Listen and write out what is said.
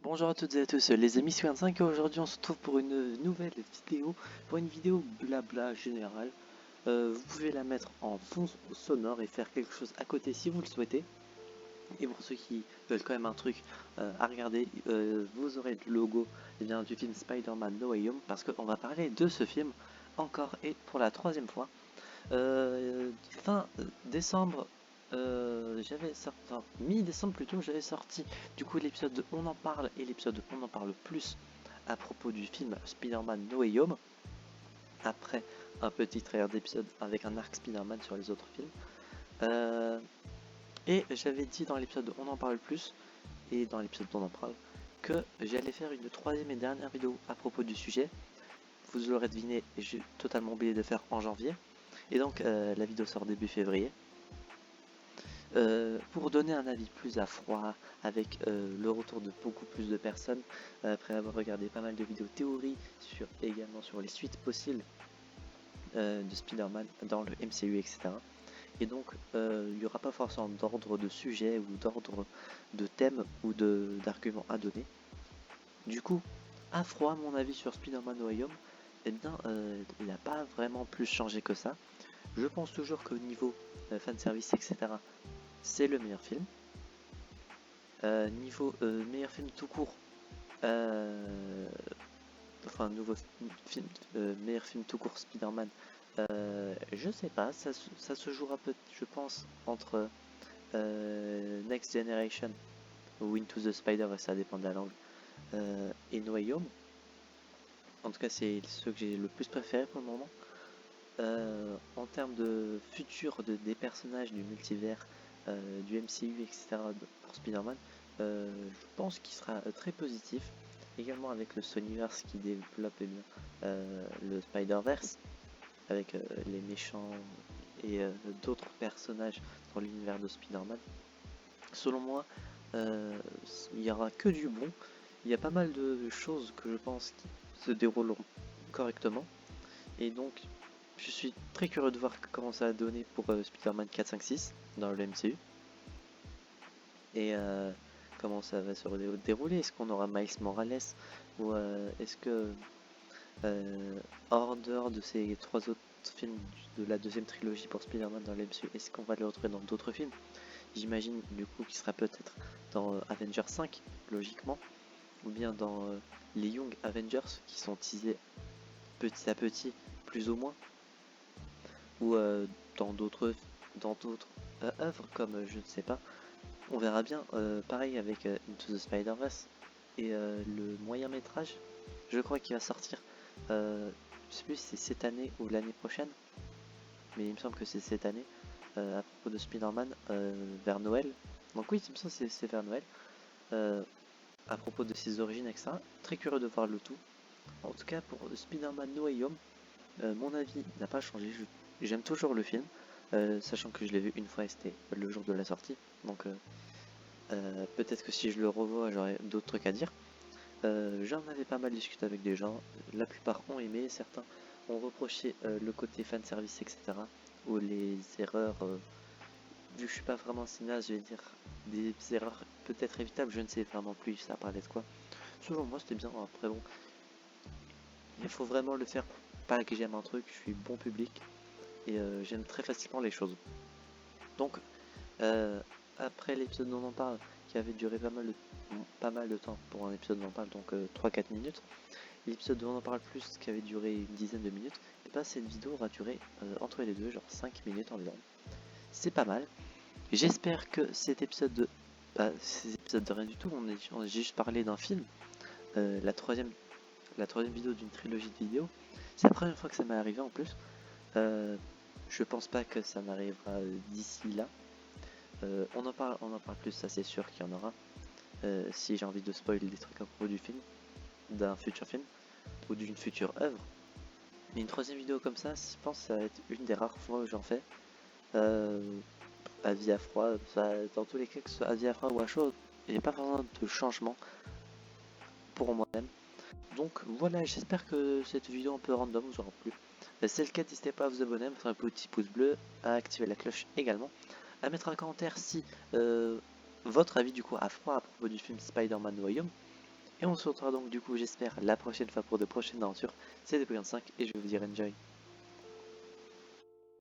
Bonjour à toutes et à tous, les amis 55 et aujourd'hui on se retrouve pour une nouvelle vidéo, blabla générale. Vous pouvez la mettre en fond sonore et faire quelque chose à côté si vous le souhaitez. Et pour ceux qui veulent quand même un truc à regarder, vous aurez le logo du film Spider-Man No Way Home parce qu'on va parler de ce film encore et pour la troisième fois. Fin décembre, mi-décembre plutôt, j'avais sorti du coup l'épisode de On en parle et l'épisode de On en parle plus à propos du film Spider-Man No Way Home. Après un petit trailer d'épisode avec un arc Spider-Man sur les autres films. Et j'avais dit dans l'épisode de On en parle plus et dans l'épisode d'On en parle que j'allais faire une troisième et dernière vidéo à propos du sujet. Vous l'aurez deviné, j'ai totalement oublié de faire en janvier. Et donc la vidéo sort début février. Pour donner un avis plus à froid, avec le retour de beaucoup plus de personnes, après avoir regardé pas mal de vidéos théories également sur les suites possibles de Spider-Man dans le MCU, etc. Et donc il n'y aura pas forcément d'ordre de sujet ou d'ordre de thème ou d'argument à donner. Du coup, à froid, mon avis sur Spider-Man No Way Home, eh bien, il n'a pas vraiment plus changé que ça. Je pense toujours qu'au niveau fanservice, etc., c'est le meilleur film. Niveau meilleur film tout court, meilleur film tout court Spider-Man, je sais pas, ça se jouera peut-être, je pense, entre Next Generation ou Into the Spider-Verse, ça dépend de la langue, et No Way Home. En tout cas, c'est ceux que j'ai le plus préféré pour le moment. En termes de futur des personnages du multivers, du MCU, etc. pour Spider-Man, je pense qu'il sera très positif. Également avec le Sonyverse qui développe le Spider-Verse, avec les méchants et d'autres personnages dans l'univers de Spider-Man. Selon moi, il n'y aura que du bon. Il y a pas mal de choses que je pense qui se dérouleront correctement. Et donc, je suis très curieux de voir comment ça va donner pour Spider-Man 4, 5, 6 dans le MCU. Et comment ça va se dérouler. Est-ce qu'on aura Miles Morales? Ou est-ce que, hors dehors de ces trois autres films de la deuxième trilogie pour Spider-Man dans le MCU, est-ce qu'on va le retrouver dans d'autres films? J'imagine du coup qu'il sera peut-être dans Avengers 5, logiquement. Ou bien dans les Young Avengers qui sont teasés petit à petit, plus ou moins. Ou dans d'autres œuvres comme je ne sais pas, on verra bien. Pareil avec Into the Spider-Verse et le moyen métrage, je crois qu'il va sortir, je sais plus si c'est cette année ou l'année prochaine, mais il me semble que c'est cette année, à propos de Spider-Man, vers Noël. Donc oui, il me semble que c'est vers Noël, à propos de ses origines, etc. Très curieux de voir le tout. En tout cas pour Spider-Man No Way Home, mon avis n'a pas changé. J'aime toujours le film, sachant que je l'ai vu une fois et c'était le jour de la sortie. Donc peut-être que si je le revois, j'aurai d'autres trucs à dire. J'en avais pas mal discuté avec des gens. La plupart ont aimé, certains ont reproché le côté fanservice, etc. Ou les erreurs. Vu que je suis pas vraiment cinéaste, je vais dire des erreurs peut-être évitables. Je ne sais vraiment plus ça parlait de quoi. Selon moi, c'était bien. Après, bon, il faut vraiment le faire. Pas que j'aime un truc, je suis bon public et j'aime très facilement les choses. Donc, après l'épisode dont on en parle, qui avait duré pas mal de temps pour un épisode dont on parle, donc 3-4 minutes, l'épisode dont on en parle plus, qui avait duré une dizaine de minutes, et bah cette vidéo aura duré entre les deux, genre 5 minutes environ. C'est pas mal. J'espère que cet épisode de... ces épisodes de rien du tout, on a juste parlé d'un film, la troisième vidéo d'une trilogie de vidéos. C'est la première fois que ça m'est arrivé en plus. Je pense pas que ça m'arrivera d'ici là. On en parle plus, ça c'est sûr qu'il y en aura. Si j'ai envie de spoiler des trucs à propos du film, d'un futur film, ou d'une future œuvre. Mais une troisième vidéo comme ça, je pense que ça va être une des rares fois où j'en fais. Avis à froid, dans tous les cas, que ce soit avis à froid ou à chaud, il n'y a pas vraiment de changement pour moi-même. Donc voilà, j'espère que cette vidéo un peu random vous aura plu. Si c'est le cas, n'hésitez pas à vous abonner, à mettre un petit pouce bleu, à activer la cloche également, à mettre un commentaire si votre avis du coup à froid à propos du film Spider-Man No Way Home. Et on se retrouvera donc du coup j'espère la prochaine fois pour de prochaines aventures. C'était Polygon 5 et je vais vous dire enjoy.